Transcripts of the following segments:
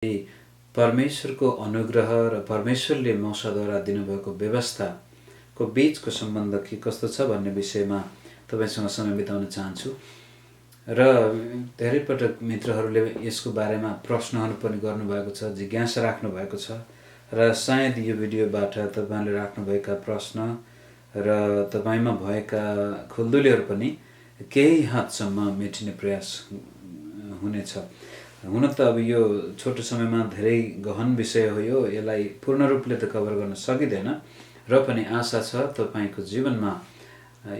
परमेश्वरको अनुग्रह र परमेश्वरले मौसाद्वारा दिनुभएको व्यवस्थाको बीचको सम्बन्ध के कस्तो छ भन्ने विषयमा तपाईसँग समय बिताउन चाहन्छु। र धेरै पटक मित्रहरूले यसको बारेमा प्रश्नहरू पनि गर्नुभएको छ, जिज्ञासा राख्नु भएको छ र सायद यो भिडियोबाट तपाईले राख्नुभएका प्रश्न र तपाईमा भएका खुल्दुलीहरू पनि केही हदसम्म मेटिने प्रयास हुनेछ। हुन त अब यो छोटो समयमा धेरै गहन विषय हो, यसलाई पूर्ण रूपले त कभर गर्न सकिँदैन र पनि आशा छ तपाईको जीवनमा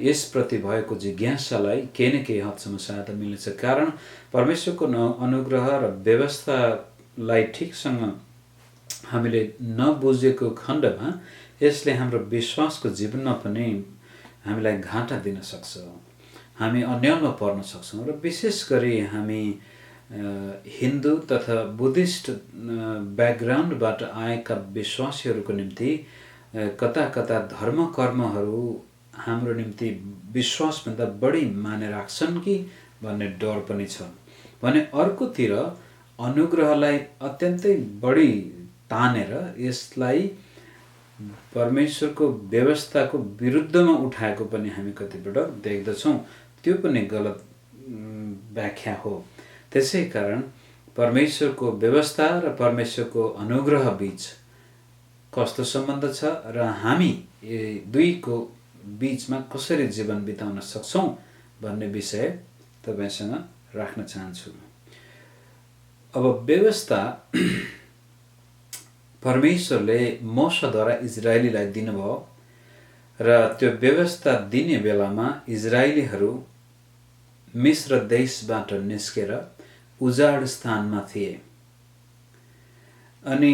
यसप्रति भएको जिज्ञासालाई केही न केही हदसम्म सहायता मिल्नेछ। कारण परमेश्वरको अनुग्रह र व्यवस्थालाई ठिकसँग हामीले नबुझेको खण्डमा यसले हाम्रो विश्वासको जीवनमा पनि हामीलाई घाटा दिन सक्छ, हामी अन्यायमा पर्न सक्छौँ र विशेष गरी हामी हिन्दू तथा बुद्धिस्ट ब्याकग्राउन्डबाट आएका विश्वासीहरूको निम्ति कता कता धर्म कर्महरू हाम्रो निम्ति विश्वासभन्दा बढी माने राख्छन् कि भन्ने डर पनि छ भने अर्कोतिर अनुग्रहलाई अत्यन्तै बढी तानेर यसलाई परमेश्वरको व्यवस्थाको विरुद्धमा उठाएको पनि हामी कतिपटक देख्दछौँ। त्यो पनि गलत व्याख्या हो। त्यसै कारण परमेश्वरको व्यवस्था र परमेश्वरको अनुग्रह बीच कस्तो सम्बन्ध छ र हामी दुईको बीचमा कसरी जीवन बिताउन सक्छौँ भन्ने विषय तपाईसँग राख्न चाहन्छु। अब व्यवस्था परमेश्वरले मूसाद्वारा इजरायलीलाई दिनुभयो र त्यो व्यवस्था दिने बेलामा इजरायलीहरू मिस्र देशबाट निस्केर उजाड स्थानमा थिए। अनि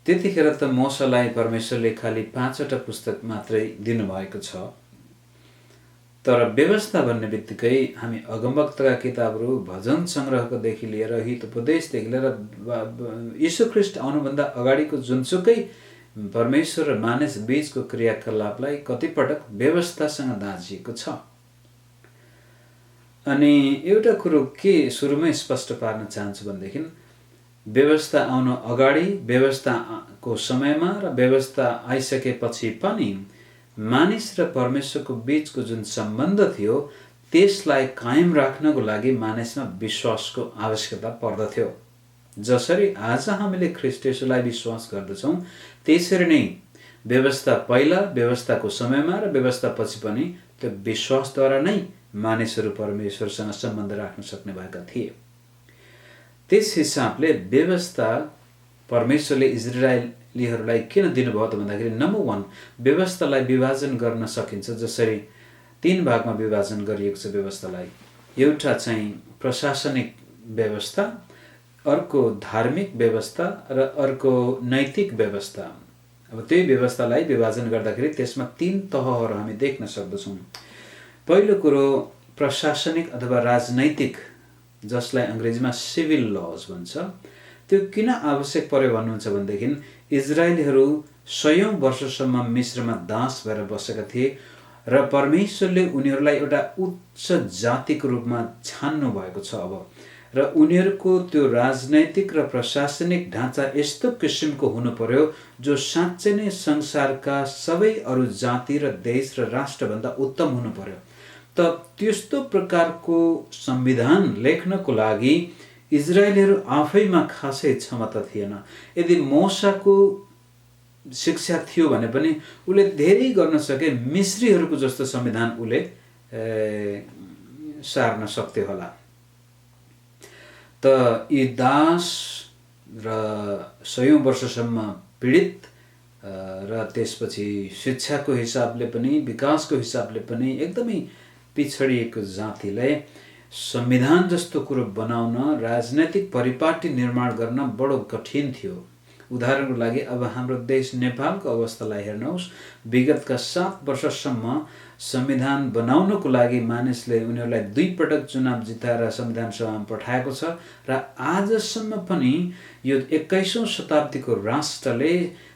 त्यतिखेर त मूसालाई परमेश्वरले खाली 5वटा पुस्तक मात्रै दिनुभएको छ। तर व्यवस्था भन्ने बित्तिकै हामी अगमवक्ताका किताबहरू, भजन सङ्ग्रहकोदेखि लिएर हितोपदेशदेखि लिएर यीशु ख्रीष्ट आउनुभन्दा अगाडिको जुनसुकै परमेश्वर र मानिस बीचको क्रियाकलापलाई कतिपटक व्यवस्थासँग दाँजिएको छ। अनि एउटा कुरो के सुरुमै स्पष्ट पार्न चाहन्छु भनेदेखि व्यवस्था आउन अगाडि, व्यवस्थाको समयमा र व्यवस्था आइसकेपछि पनि मानिस र परमेश्वरको बीचको जुन सम्बन्ध थियो त्यसलाई कायम राख्नको लागि मानिसमा विश्वासको आवश्यकता पर्दथ्यो। जसरी आज हामीले ख्रीष्ट येशूलाई विश्वास गर्दछौँ त्यसरी नै व्यवस्था पहिला, व्यवस्थाको समयमा र व्यवस्थापछि पनि त्यो विश्वासद्वारा नै मानिसहरू परमेश्वरसँग सम्बन्ध राख्न सक्ने भएका थिए। त्यस हिसाबले व्यवस्था परमेश्वरले इजरायलीहरूलाई किन दिनुभयो त भन्दाखेरि नम्बर 1 व्यवस्थालाई विभाजन गर्न सकिन्छ। जसरी 3 भागमा विभाजन गरिएको छ व्यवस्थालाई। एउटा चाहिँ प्रशासनिक व्यवस्था, अर्को धार्मिक व्यवस्था र अर्को नैतिक व्यवस्था। अब त्यही व्यवस्थालाई विभाजन गर्दाखेरि त्यसमा 3 तहहरू हामी देख्न सक्दछौँ। पहिलो कुरो प्रशासनिक अथवा राजनैतिक, जसलाई अङ्ग्रेजीमा सिभिल लज भन्छ। त्यो किन आवश्यक पर्यो भन्नुहुन्छ भनेदेखि इजरायलीहरू 100औं वर्षसम्म मिस्रमा दास भएर बसेका थिए र परमेश्वरले उनीहरूलाई एउटा उच्च जातिको रूपमा छान्नु भएको छ अब। र उनीहरूको त्यो राजनैतिक र प्रशासनिक ढाँचा यस्तो किसिमको हुनु पर्यो जो साँच्चै नै संसारका सबै अरू जाति र देश र राष्ट्रभन्दा उत्तम हुनु पर्यो। त त्यस्तो प्रकारको संविधान लेख्नको लागि इजरायलीहरू आफैमा खासै क्षमता थिएन। यदि मूसाको शिक्षा थियो भने पनि उसले धेरै गर्न सके, मिस्रीहरूको जस्तो संविधान उसले सार्न सक्थ्यो होला। त यी दास र 100औं वर्षसम्म पीडित र त्यसपछि शिक्षाको हिसाबले पनि, विकासको हिसाबले पनि एकदमै पिछडिएको जातिलाई संविधान जस्तो कुरो बनाउन, राजनैतिक परिपाटी निर्माण गर्न बडो कठिन थियो। उदाहरणको लागि अब हाम्रो देश नेपालको अवस्थालाई हेर्नुहोस्। विगतका 7 वर्षसम्म संविधान बनाउनको लागि मानिसले उनीहरूलाई 2 पटक चुनाव जिताएर संविधान सभामा पठाएको छ र आजसम्म पनि यो 21औं शताब्दीको राष्ट्रले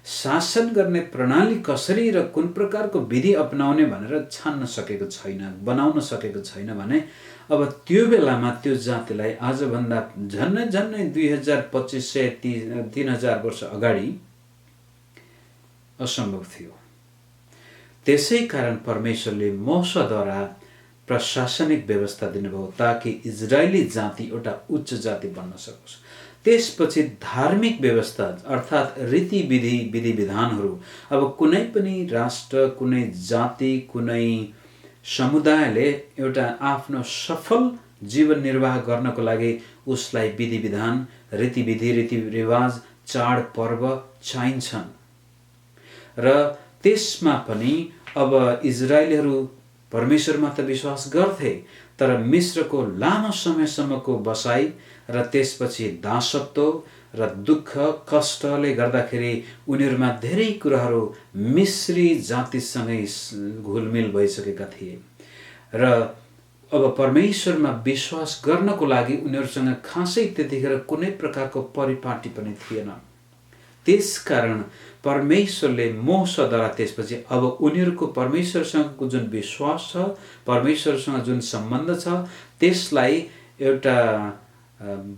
शासन गर्ने प्रणाली कसरी र कुन प्रकारको विधि अपनाउने भनेर छान्न सकेको छैन, बनाउन सकेको छैन भने अब त्यो बेलामा त्यो जातिलाई आजभन्दा झन्नै 2500-3000 वर्ष अगाडि असम्भव थियो। त्यसै कारण परमेश्वरले मोशाद्वारा प्रशासनिक व्यवस्था दिनुभयो ताकि इजरायली जाति एउटा उच्च जाति बन्न सकोस्। त्यसपछि धार्मिक व्यवस्था अर्थात् रीतिविधि विधिविधानहरू अब कुनै पनि राष्ट्र, कुनै जाति, कुनै समुदायले एउटा आफ्नो सफल जीवन निर्वाह गर्नको लागि उसलाई विधिविधान, रीतिविधि, रीतिरिवाज, चाडपर्व चाहिन्छन्। र त्यसमा पनि अब इजरायलीहरू परमेश्वरमा त विश्वास गर्थे, तर मिश्रको लामो समयसम्मको बसाई र त्यसपछि दासत्व र दुःख कष्टले गर्दाखेरि उनीहरूमा धेरै कुराहरू मिश्री जातिसँगै घुलमिल भइसकेका थिए र अब परमेश्वरमा विश्वास गर्नको लागि उनीहरूसँग खासै त्यतिखेर कुनै प्रकारको परिपाटी पनि थिएन। त्यसकारण परमेश्वरले मोशाद्वारा त्यसपछि अब उनीहरूको परमेश्वरसँगको जुन विश्वास छ, परमेश्वरसँग जुन सम्बन्ध छ, त्यसलाई एउटा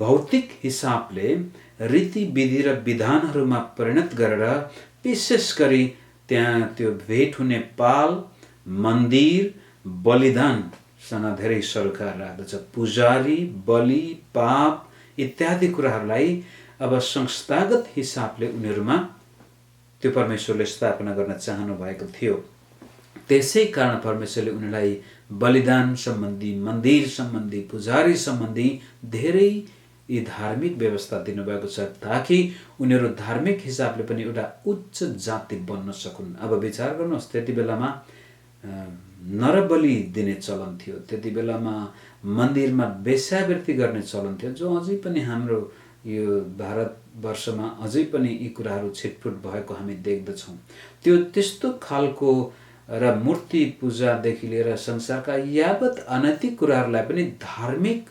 भौतिक हिसाबले रीतिविधि र विधानहरूमा परिणत गरेर विशेष गरी त्यहाँ त्यो भेट हुने पाल, मन्दिर, बलिदानसँग धेरै सरोकार राख्दछ। पुजारी, बलि, पाप इत्यादि कुराहरूलाई अब संस्थागत हिसाबले उनीहरूमा त्यो परमेश्वरले स्थापना गर्न चाहनु भएको थियो। त्यसै कारण परमेश्वरले उनीहरूलाई बलिदान सम्बन्धी, मन्दिर सम्बन्धी, पुजारी सम्बन्धी धेरै यी धार्मिक व्यवस्था दिनुभएको छ ताकि उनीहरू धार्मिक हिसाबले पनि एउटा उच्च जाति बन्न सकुन्। अब विचार गर्नुहोस्, त्यति बेलामा नरबलि दिने चलन थियो, त्यति बेलामा मन्दिरमा वेश्यावृत्ति गर्ने चलन थियो, जो अझै पनि हाम्रो यो भारतवर्षमा अझै पनि यी कुराहरू छिटफुट भएको हामी देख्दछौँ। त्यो त्यस्तो खालको र मूर्ति पूजादेखि लिएर संसारका यावत अनैतिक कुराहरूलाई पनि धार्मिक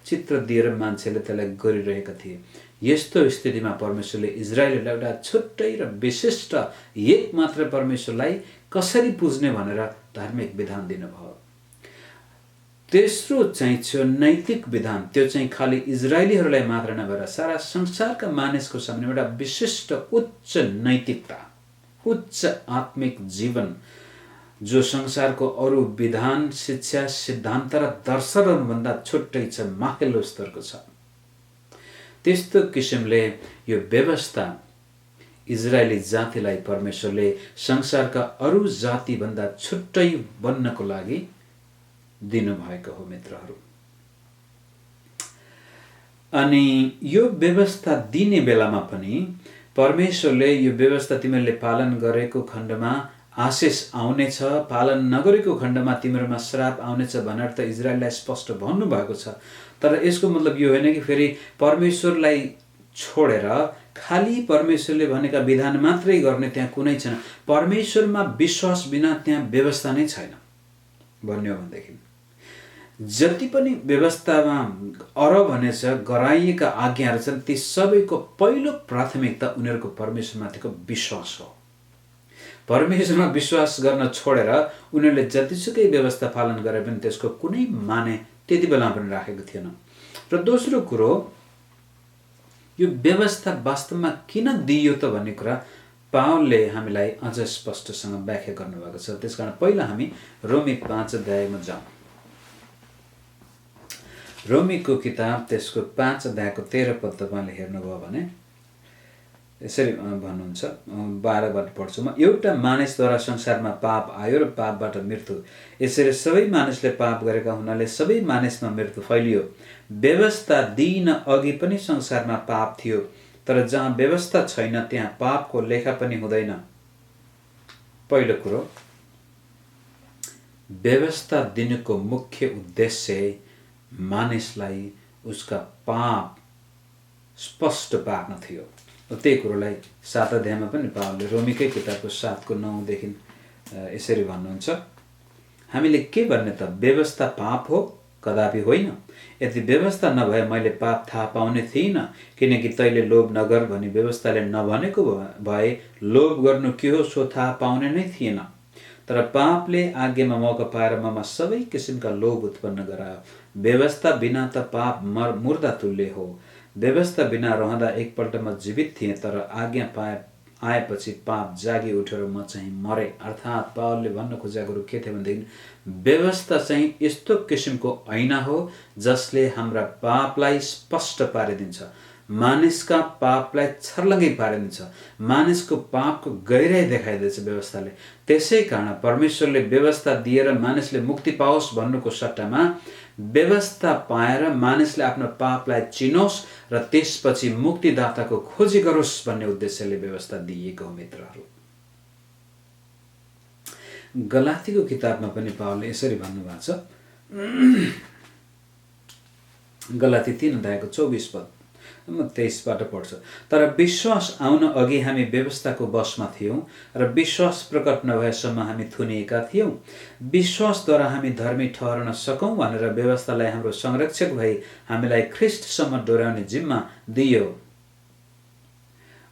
चित्र दिएर मान्छेले त्यसलाई गरिरहेका थिए। यस्तो स्थितिमा परमेश्वरले इजरायलीलाई एउटा छुट्टै र विशिष्ट एक मात्र परमेश्वरलाई कसरी पुज्ने भनेर धार्मिक विधान दिनुभयो। तेस्रो चाहिँ थियो नैतिक विधान। त्यो चाहिँ खालि इजरायलीहरूलाई मात्र नभएर सारा संसारका मानिसको सामने एउटा विशिष्ट उच्च नैतिकता, उच्च आत्मिक जीवन जो संसारको अरू विधान, शिक्षा, सिद्धान्त र दर्शनभन्दा छुट्टै छ, माथिल्लो स्तरको छ। त्यस्तो किसिमले यो व्यवस्था इजरायली जातिलाई परमेश्वरले संसारका अरू जातिभन्दा छुट्टै बन्नको लागि दिनुभएको हो मित्रहरू। अनि यो व्यवस्था दिने बेलामा पनि परमेश्वरले यो व्यवस्था तिमीहरूले पालन गरेको खण्डमा आशिष आउनेछ, पालन नगरेको खण्डमा तिमीहरूमा श्राप आउनेछ भनेर त इजरायललाई स्पष्ट भन्नुभएको छ। तर यसको मतलब यो होइन कि फेरि परमेश्वरलाई छोडेर खालि परमेश्वरले भनेका विधान मात्रै गर्ने त्यहाँ कुनै छैन, परमेश्वरमा विश्वास बिना त्यहाँ व्यवस्था नै छैन भन्ने हो भनेदेखि जति पनि व्यवस्थामा भनेछ गराइएका आज्ञाहरू छन्, ती सबैको पहिलो प्राथमिकता उनीहरूको परमेश्वरमाथिको विश्वास हो। परमेश्वरमा विश्वास गर्न छोडेर उनीहरूले जतिसुकै व्यवस्था पालन गरे पनि त्यसको कुनै माने त्यति बेला पनि राखेको थिएन। र दोस्रो कुरो, यो व्यवस्था वास्तवमा किन दिइयो त भन्ने कुरा पावलले हामीलाई अझ स्पष्टसँग व्याख्या गर्नुभएको छ। त्यसकारण पहिला हामी रोमी 5 अध्यायमा जाउँ। रोमीको किताब त्यसको 5 अध्यायको 13 पद तपाईँले हेर्नुभयो भने यसरी भन्नुहुन्छ, 12बाट पढ्छु म। एउटा मानिसद्वारा संसारमा पाप आयो र पापबाट मृत्यु, यसरी सबै मानिसले पाप गरेका हुनाले सबै मानिसमा मृत्यु फैलियो। व्यवस्था दिइन अघि पनि संसारमा पाप थियो, तर जहाँ व्यवस्था छैन त्यहाँ पापको लेखा पनि हुँदैन। पहिलो कुरो, व्यवस्था दिनुको मुख्य उद्देश्य मानिसलाई उसका पाप स्पष्ट पार्न थियो। त्यही कुरोलाई 7 अध्यायमा पनि पावलले रोमीकै किताबको 7 को 9 देखि यसरी भन्नुहुन्छ, हामीले के भन्ने त व्यवस्था पाप हो? कदापि होइन। यदि व्यवस्था नभए मैले पाप थाहा पाउने थिइनँ, किनकि तैँले लोभ नगर भनी व्यवस्थाले नभनेको भए लोभ गर्नु के हो सो थाहा पाउने नै थिएन। तर पापले आज्ञामा मौका पाएर ममा सबै किसिमका लोभ उत्पन्न गरायो। व्यवस्था बिना त पाप मुर्दा तुल्य हो। व्यवस्था बिना रहँदा एकपल्ट म जीवित थिएँ, तर आज्ञा आएपछि पाप जागी उठेर म चाहिँ मरे। अर्थात् पावलले भन्न खोजेको के थियो भनेदेखि व्यवस्था चाहिँ यस्तो किसिमको ऐना हो जसले हाम्रा पापलाई स्पष्ट पारिदिन्छ, मानिसका पापलाई छर्लङ्गै पारिदिन्छ, मानिसको पापको गहिराई देखाइदिन्छ व्यवस्थाले। त्यसै कारण परमेश्वरले व्यवस्था दिएर मानिसले मुक्ति पाओस् भन्नुको सट्टामा व्यवस्था पाएर मानिसले आफ्नो पापलाई चिनोस् र त्यसपछि मुक्तिदाताको खोजी गरोस् भन्ने उद्देश्यले व्यवस्था दिइएको हो। मित्रहरू, गलातीको किताबमा पनि पावलले यसरी भन्नुभएको छ। गलाती 3:24 म 23बाट पढ्छु। तर विश्वास आउन अघि हामी व्यवस्थाको वशमा थियौँ र विश्वास प्रकट नभएसम्म हामी थुनिएका थियौँ। विश्वासद्वारा हामी धर्मी ठहरन सकौँ भनेर व्यवस्थालाई हाम्रो संरक्षक भई हामीलाई ख्रिस्टसम्म डोर्याउने जिम्मा दियो।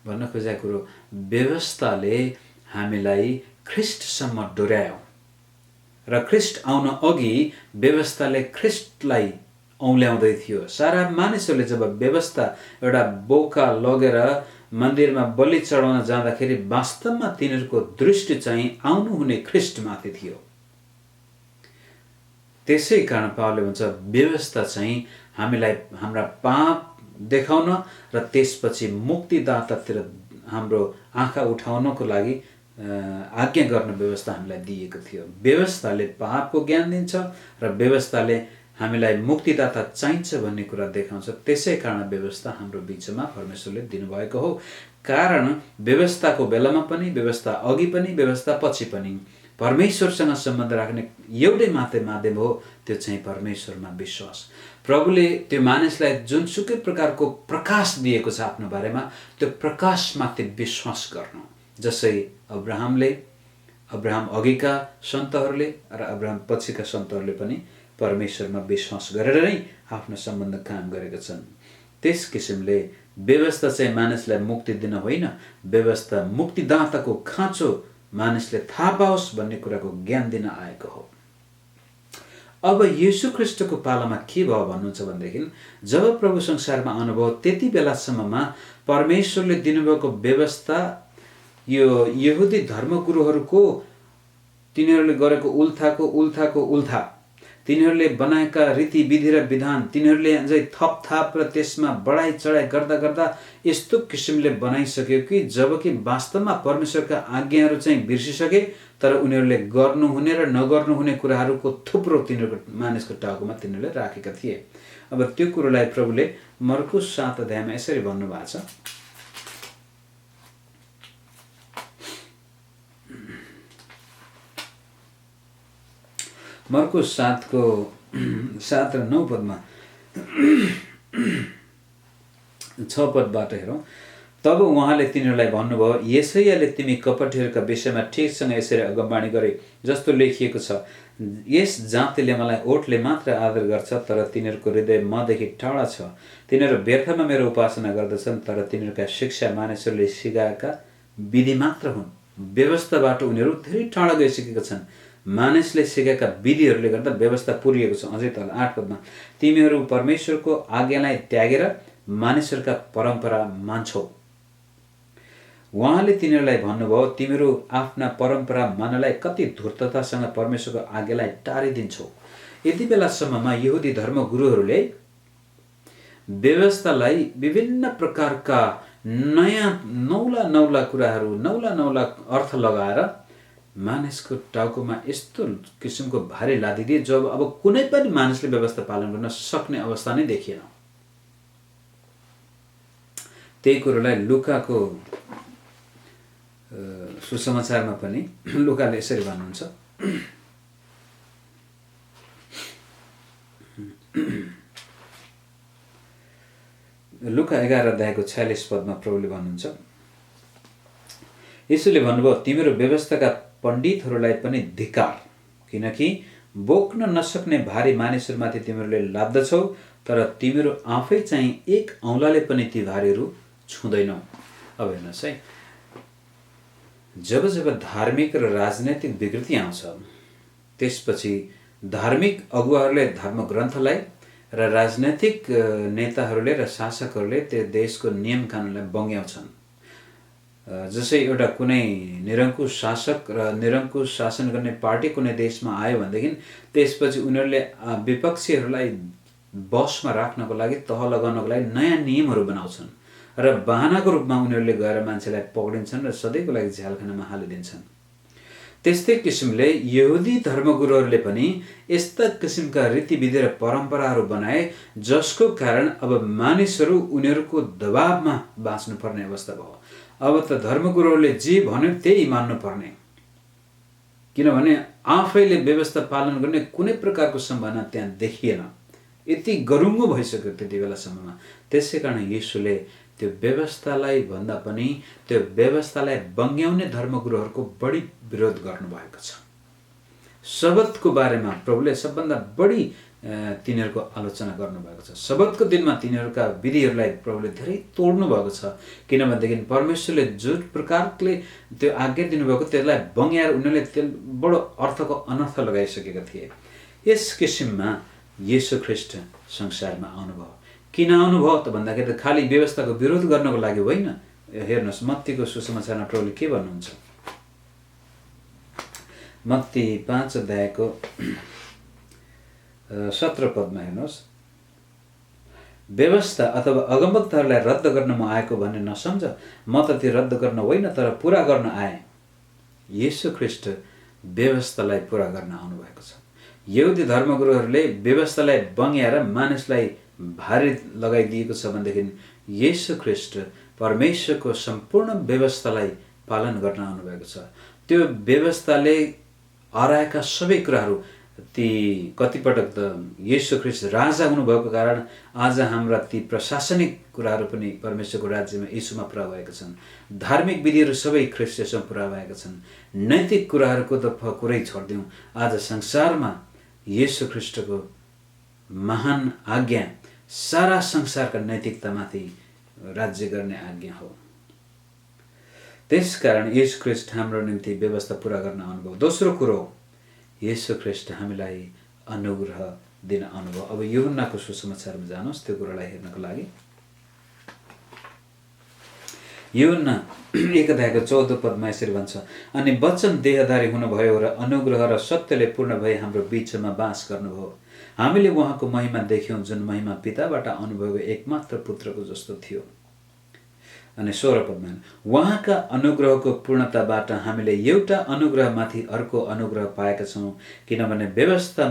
भन्न खोजेको कुरो, व्यवस्थाले हामीलाई ख्रिस्टसम्म डोर्यायो र ख्रिस्ट आउन अघि व्यवस्थाले ख्रिस्टलाई औल्याउँदै थियो। सारा मानिसहरूले जब व्यवस्था एउटा बोका लगेर मन्दिरमा बलि चढाउन जाँदाखेरि वास्तवमा तिनीहरूको दृष्टि चाहिँ आउनुहुने ख्रिस्टमाथि थियो। त्यसै कारण पावलले भन्छ व्यवस्था चाहिँ हामीलाई हाम्रा पाप देखाउन र त्यसपछि मुक्तिदातातिर हाम्रो आँखा उठाउनको लागि आज्ञा गर्न व्यवस्था हामीलाई दिएको थियो। व्यवस्थाले पापको ज्ञान दिन्छ र व्यवस्थाले हामीलाई मुक्तिदाता चाहिन्छ भन्ने कुरा देखाउँछ। त्यसै कारण व्यवस्था हाम्रो बिचमा परमेश्वरले दिनुभएको हो। कारण व्यवस्थाको बेलामा पनि, व्यवस्था अघि पनि, व्यवस्था पछि पनि परमेश्वरसँग सम्बन्ध राख्ने एउटै मात्रै माध्यम हो, त्यो चाहिँ परमेश्वरमा विश्वास। प्रभुले त्यो मानिसलाई जुनसुकै प्रकारको प्रकाश दिएको छ आफ्नो बारेमा, त्यो प्रकाशमाथि विश्वास गर्नु। जसै अब्राहम अघिका सन्तहरूले र अब्राहम पछिका सन्तहरूले पनि परमेश्वरमा विश्वास गरेर नै आफ्नो सम्बन्ध कायम गरेका छन्। त्यस किसिमले व्यवस्था चाहिँ मानिसलाई मुक्ति दिन होइन, व्यवस्था मुक्तिदाताको खाँचो मानिसले थाहा पाओस् भन्ने कुराको ज्ञान दिन आएको हो। अब येशू ख्रिस्टको पालामा के भयो भन्नुहुन्छ भनेदेखि, जब प्रभु संसारमा आउनुभयो त्यति बेलासम्ममा परमेश्वरले दिनुभएको व्यवस्था यो यहुदी धर्मगुरुहरूको तिनीहरूले गरेको उल्थाको उल्था, तिनीहरूले बनाएका रीतिविधि र विधान तिनीहरूले अझै थपथाप र त्यसमा बढाइ चढाइ गर्दा गर्दा यस्तो किसिमले बनाइसक्यो कि जबकि वास्तवमा परमेश्वरका आज्ञाहरू चाहिँ बिर्सिसके, तर उनीहरूले गर्नुहुने र नगर्नुहुने कुराहरूको थुप्रो तिनीहरूको मानिसको टाउकोमा तिनीहरूले राखेका थिए। अब त्यो कुरोलाई प्रभुले मर्कुस 7 अध्यायमा यसरी भन्नुभएको छ। मर्कुस 7 र 9 पदमा 6 पदबाट हेरौँ। तब उहाँले तिनीहरूलाई भन्नुभयो, यसैयाले तिमी कपटीहरूका विषयमा ठिकसँग यसरी अगमबाणी गरे जस्तो लेखिएको छ, यस जातिले मलाई ओठले मात्र आदर गर्छ, तर तिनीहरूको हृदय मदेखि टाढा छ। तिनीहरू व्यर्थमा मेरो उपासना गर्दछन्, तर तिनीहरूका शिक्षा मानिसहरूले सिकाएका विधि मात्र हुन्। व्यवस्थाबाट उनीहरू धेरै टाढा गइसकेका छन्। मानिसले सिकेका विधिहरूले गर्दा व्यवस्था पुरिएको छ। अझै तल 8 पदमा, तिमीहरू परमेश्वरको आज्ञालाई त्यागेर मानिसहरूका परम्परा मान्छौ। उहाँले तिनीहरूलाई भन्नुभयो, तिमीहरू आफ्ना परम्परा मान्नलाई कति धूर्ततासँग परमेश्वरको आज्ञालाई टारिदिन्छौ। यति बेलासम्ममा यहुदी धर्मगुरुहरूले व्यवस्थालाई विभिन्न प्रकारका नयाँ नौला कुराहरू, नौला अर्थ लगाएर मानिसको टाउकोमा यस्तो किसिमको भारी लादिदिए जब अब कुनै पनि मानिसले व्यवस्था पालन गर्न सक्ने अवस्था नै देखिएन। त्यही कुरोलाई लुकाको सुसमाचारमा पनि लुकाले यसरी भन्नुहुन्छ। लुका 11 अध्यायको 46 पदमा प्रभुले भन्नुहुन्छ, यसुले भन्नुभयो, तिम्रो व्यवस्थाका पण्डितहरूलाई पनि धिक्कार। किनकि बोक्न नसक्ने भारी मानिसहरूमाथि तिमीहरूले लाद्दछौ, तर तिमीहरू आफै चाहिँ एक औँलाले पनि ती भारीहरू छुँदैनौ। अब हेर्नुहोस् है, जब जब धार्मिक र राजनैतिक विकृति आउँछ, त्यसपछि धार्मिक अगुवाहरूले धर्मग्रन्थलाई र राजनैतिक नेताहरूले र शासकहरूले त्यो देशको नियम कानुनलाई बङ्ग्याउँछन्। जसै एउटा कुनै निरङ्कुश शासक र निरङ्कुश शासन गर्ने पार्टी कुनै देशमा आयो भनेदेखि त्यसपछि उनीहरूले विपक्षीहरूलाई बसमा राख्नको लागि, तह लगाउनको लागि नयाँ नियमहरू बनाउँछन् र बहानाको रूपमा उनीहरूले गएर मान्छेलाई पक्रिन्छन् र सधैँको लागि झ्यालखानामा हालिदिन्छन्। त्यस्तै किसिमले यहुदी धर्मगुरुहरूले पनि यस्ता किसिमका रीतिविधि र परम्पराहरू बनाए जसको कारण अब मानिसहरू उनीहरूको दबावमा बाँच्नुपर्ने अवस्था भयो। अब त धर्मगुरुहरूले जे भन्यो त्यही मान्नुपर्ने, किनभने आफैले व्यवस्था पालन गर्ने कुनै प्रकारको सम्भावना त्यहाँ देखिएन। यति गरुङ्गो भइसक्यो त्यति बेलासम्ममा। त्यसै कारण येशूले त्यो व्यवस्थालाई भन्दा पनि त्यो व्यवस्थालाई बङ्ग्याउने धर्मगुरुहरूको बढी विरोध गर्नुभएको छ। शबतको बारेमा प्रभुले सबभन्दा बढी तिनीहरूको आलोचना गर्नुभएको छ। शबतको दिनमा तिनीहरूका विधिहरूलाई प्रभुले धेरै तोड्नु भएको छ, किनभनेदेखि परमेश्वरले जुन प्रकारले त्यो आज्ञा दिनुभएको त्यसलाई बङ्ग्याएर उनीहरूले त्यो बडो अर्थको अनर्थ लगाइसकेका थिए। यस किसिममा येशू ख्रीष्ट संसारमा आउनुभयो। किन आउनुभयो त भन्दाखेरि खालि व्यवस्थाको विरोध गर्नको लागि होइन। हेर्नुहोस्, मत्तीको सुसमाचारमा प्रभुले के भन्नुहुन्छ? मत्ती 5 अध्यायको 17 पदमा हेर्नुहोस्, व्यवस्था अथवा अगमवक्ताहरूलाई रद्द गर्न म आएको भन्ने नसम्झ, म त त्यो रद्द गर्न होइन तर पुरा गर्न आएँ। येशू ख्रीष्ट व्यवस्थालाई पुरा गर्न आउनुभएको छ। यहुदी धर्मगुरुहरूले व्यवस्थालाई बङ्ग्याएर मानिसलाई भारी लगाइदिएको छ भनेदेखि येशू ख्रीष्ट परमेश्वरको सम्पूर्ण व्यवस्थालाई पालन गर्न आउनुभएको छ। त्यो व्यवस्थाले हराएका सबै कुराहरू, ती कतिपटक त येशू ख्रीष्ट राजा हुनुभएको कारण आज हाम्रा ती प्रशासनिक कुराहरू पनि परमेश्वरको राज्यमा यीशुमा पुरा भएका छन्। धार्मिक विधिहरू सबै ख्रीष्टसँग पुरा भएका छन्। नैतिक कुराहरूको त कुरै छोडिदिउँ, आज संसारमा येशू ख्रीष्टको महान आज्ञा सारा संसारका नैतिकतामाथि राज्य गर्ने आज्ञा हो। त्यसकारण येशू ख्रीष्ट हाम्रो निम्ति व्यवस्था पुरा गर्न आउनुभयो। दोस्रो कुरो, येशू ख्रीष्ट हामीलाई अनुग्रह दिन आउनुभयो। अब यूहन्नाको सुसमाचारमा जानुहोस् त्यो कुरालाई हेर्नको लागि। यूहन्ना 1 अध्यायको 14 पदमा यसरी भन्छ, अनि वचन देहधारी हुनुभयो र अनुग्रह र सत्यले पूर्ण भई हाम्रो बीचमा बास गर्नुभयो। हामीले उहाँको महिमा देख्यौँ, जुन महिमा पिताबाट आउनुभएको एकमात्र पुत्रको जस्तो थियो। अनि 16 पदमा, उहाँका अनुग्रहको पूर्णताबाट हामीले एउटा अनुग्रहमाथि अर्को अनुग्रह पाएका छौँ, किनभने व्यवस्था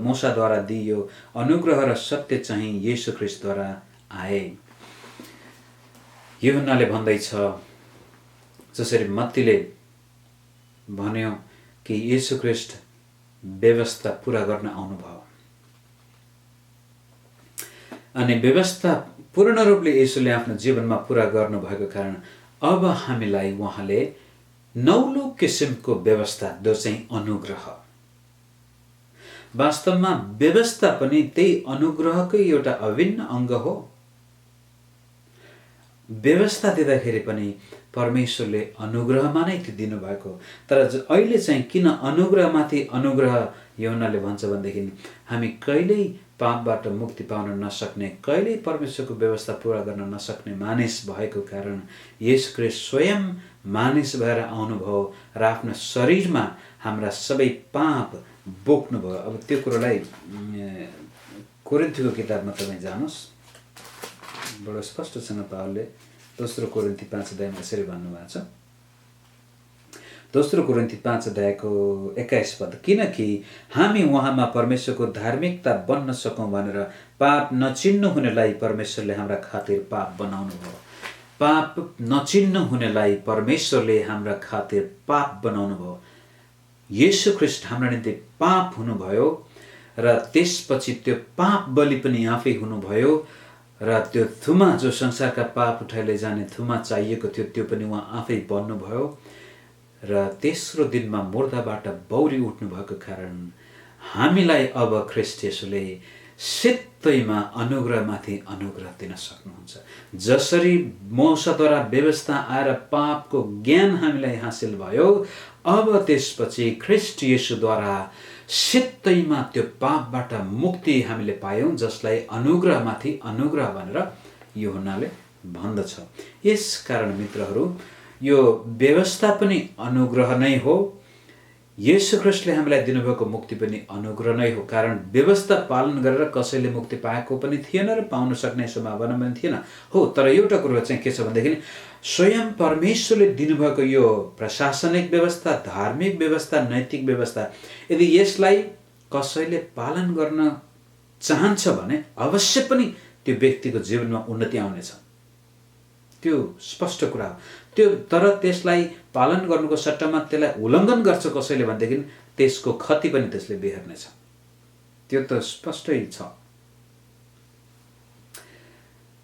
मूसाद्वारा दिइयो, अनुग्रह र सत्य चाहिँ येशू ख्रीष्टद्वारा आए। यूहन्नाले भन्दैछ, जसरी मत्तीले भन्यो कि येशू ख्रीष्ट व्यवस्था पुरा गर्न आउनुभयो, अनि व्यवस्था पूर्ण रूपले येशूले आफ्नो जीवनमा पुरा गर्नुभएको कारण अब हामीलाई उहाँले नौलो किसिमको व्यवस्था, जो चाहिँ अनुग्रह, वास्तवमा व्यवस्था पनि त्यही अनुग्रहकै एउटा अभिन्न अङ्ग हो। व्यवस्था दिँदाखेरि पनि परमेश्वरले अनुग्रहमा नै त्यो दिनुभएको, तर अहिले चाहिँ किन अनुग्रहमाथि अनुग्रह यूहन्नाले भन्छ भनेदेखि हामी कहिल्यै पापबाट मुक्ति पाउन नसक्ने, कहिल्यै परमेश्वरको व्यवस्था पुरा गर्न नसक्ने मानिस भएको कारण येशू ख्रीष्ट स्वयं मानिस भएर आउनुभयो र आफ्नो शरीरमा हाम्रा सबै पाप बोक्नुभयो। अब त्यो कुरोलाई कोरिन्थीको किताबमा तपाईँ जानुहोस्, बडो स्पष्टसँग पावलले दोस्रो कोरिन्थी 5 अध्यायमा यसरी भन्नुभएको छ। दोस्रो कोरिन्थी 5 अध्यायको 21 पद, किनकि हामी उहाँमा परमेश्वरको धार्मिकता बन्न सकौँ भनेर पाप नचिन्नु हुनेलाई परमेश्वरले हाम्रा खातिर पाप बनाउनु भयो। पाप नचिन्नु हुनेलाई परमेश्वरले हाम्रा खातिर पाप बनाउनु भयो। येशू ख्रीष्ट हाम्रो निम्ति पाप हुनुभयो र त्यसपछि त्यो पाप बलि पनि आफै हुनुभयो र त्यो थुमा, जो संसारका पाप उठाइ लैजाने थुमा चाहिएको थियो, त्यो पनि उहाँ आफै बन्नुभयो र तेस्रो दिनमा मुर्दाबाट बौरी उठ्नु भएको कारण हामीलाई अब ख्रीष्ट येशूले सित्तैमा अनुग्रहमाथि अनुग्रह दिन सक्नुहुन्छ। जसरी मोसाद्वारा व्यवस्था आएर पापको ज्ञान हामीलाई हासिल भयो, अब त्यसपछि ख्रीष्ट येशूद्वारा सित्तैमा त्यो पापबाट मुक्ति हामीले पायौँ, जसलाई अनुग्रहमाथि अनुग्रह भनेर यूहन्नाले भन्दछ। यस कारण मित्रहरू, यो व्यवस्था पनि अनुग्रह नै हो, येशू ख्रीष्टले हामीलाई दिनुभएको मुक्ति पनि अनुग्रह नै हो। कारण व्यवस्था पालन गरेर कसैले मुक्ति पाएको पनि थिएन र पाउन सक्ने सम्भावना पनि थिएन हो। तर एउटा कुरो चाहिँ के छ भनेदेखि, स्वयं परमेश्वरले दिनुभएको यो प्रशासनिक व्यवस्था, धार्मिक व्यवस्था, नैतिक व्यवस्था, यदि यसलाई कसैले पालन गर्न चाहन्छ भने अवश्य पनि त्यो व्यक्तिको जीवनमा उन्नति आउनेछ। त्यो स्पष्ट कुरा हो। त्यो तर त्यसलाई पालन गर्नुको सट्टामा त्यसलाई उल्लङ्घन गर्छ कसैले भनेदेखि त्यसको क्षति पनि त्यसले बेहोर्नेछ। त्यो त स्पष्टै छ।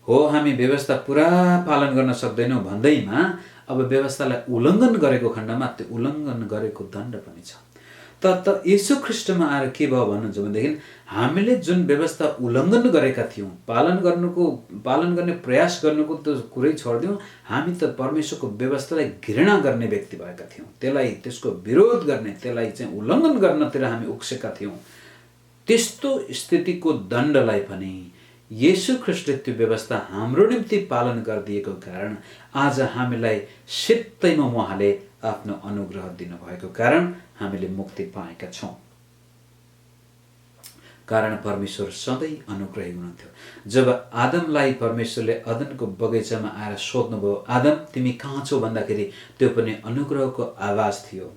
हो, हामी व्यवस्था पुरा पालन गर्न सक्दैनौँ भन्दैमा अब व्यवस्थालाई उल्लङ्घन गरेको खण्डमा त्यो उल्लङ्घन गरेको दण्ड पनि छ। त येशू ख्रीष्टमा आएर के भयो भन्नुहुन्छ भनेदेखि, हामीले जुन व्यवस्था उल्लङ्घन गरेका थियौँ, पालन गर्ने प्रयास गर्नुको त कुरै छोडिदिउँ, हामी त परमेश्वरको व्यवस्थालाई घृणा गर्ने व्यक्ति भएका थियौँ। त्यसको विरोध गर्ने, त्यसलाई चाहिँ उल्लङ्घन गर्नतिर हामी उक्सेका थियौँ। त्यस्तो स्थितिको दण्डलाई पनि येशू ख्रीष्टले त्यो व्यवस्था हाम्रो निम्ति पालन गरिदिएको कारण आज हामीलाई सित्तैमा उहाँले आफ्नो अनुग्रह दिनुभएको कारण हामीले मुक्ति पाएका छौँ। कारण परमेश्वर सधैँ अनुग्रही हुनुहुन्थ्यो। जब आदमलाई परमेश्वरले अदनको बगैँचामा आएर सोध्नुभयो, आदम तिमी कहाँ छौ भन्दाखेरि त्यो पनि अनुग्रहको आवाज थियो।